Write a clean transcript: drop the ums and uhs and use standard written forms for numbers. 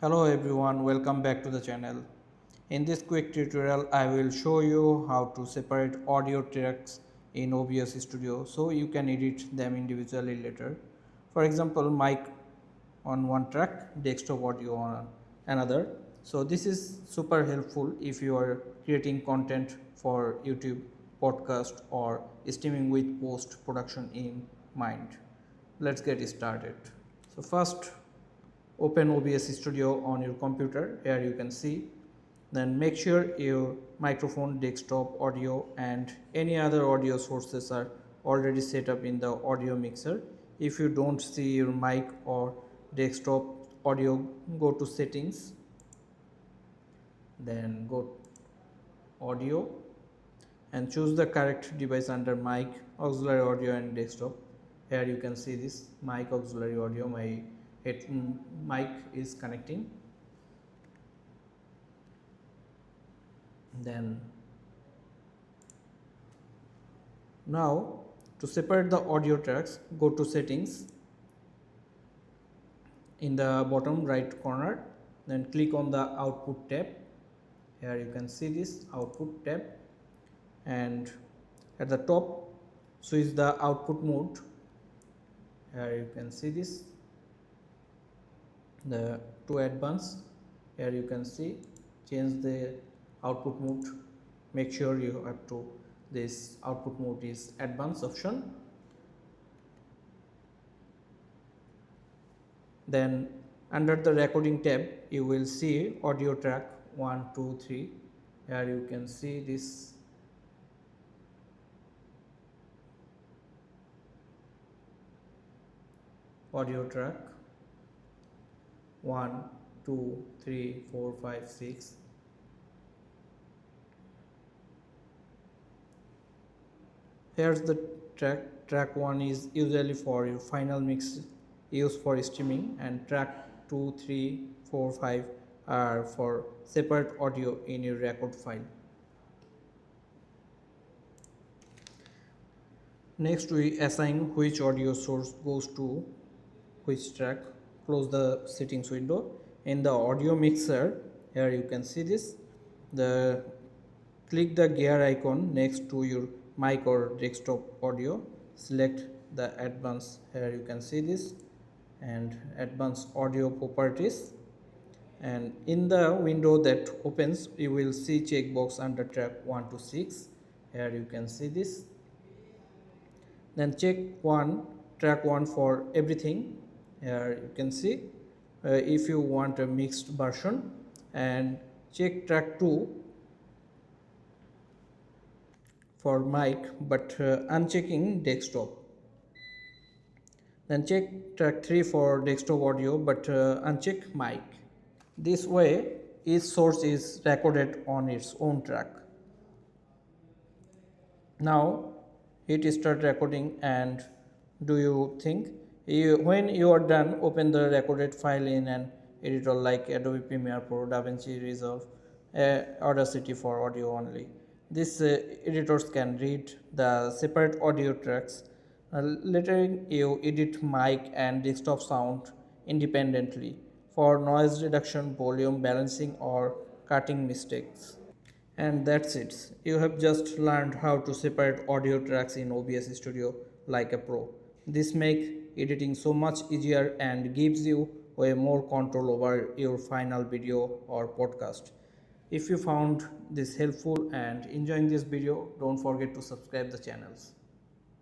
Hello everyone, welcome back to the channel. In this quick tutorial, I will show you how to separate audio tracks in OBS Studio so you can edit them individually later. For example, mic on one track, desktop audio on another. So this is super helpful if you are creating content for YouTube, podcast or streaming with post production in mind. Let's get started. So first open OBS Studio on your computer. Here you can see. Then make sure your microphone, desktop audio and any other audio sources are already set up in the audio mixer. If you don't see your mic or desktop audio, go to settings, then go audio and choose the correct device under mic, auxiliary audio and desktop. Here you can see this mic, auxiliary audio. My mic is connecting. Then now to separate the audio tracks, go to settings in the bottom right corner, then click on the output tab. Here you can see this output tab, and at the top switch the output mode. Here you can see this the to advanced. Here you can see change the output mode. Make sure you have to this output mode is advanced option. Then under the recording tab you will see audio track 1 2 3. Here you can see this audio track 1 2 3 4 5 6. Here's the track 1 is usually for your final mix used for streaming, and track 2 3 4 5 are for separate audio in your record file. Next we assign which audio source goes to which track. Close the settings window. In the audio mixer, here you can see this, click the gear icon next to your mic or desktop audio, select the advanced. Here you can see this and advanced audio properties, and in the window that opens you will see checkbox under track 1 to 6. Here you can see this. Then check track 1 for everything. Here you can see if you want a mixed version, and check track 2 for mic but unchecking desktop. Then check track 3 for desktop audio but uncheck mic. This way each source is recorded on its own track. Now hit start recording, and do you think when you are done, open the recorded file in an editor like Adobe Premiere Pro, DaVinci Resolve, Audacity for audio only. These editors can read the separate audio tracks, letting you edit mic and desktop sound independently for noise reduction, volume balancing or cutting mistakes. And that's it. You have just learned how to separate audio tracks in OBS Studio like a pro. This makes editing so much easier and gives you way more control over your final video or podcast. If you found this helpful and enjoying this video, don't forget to subscribe the channels.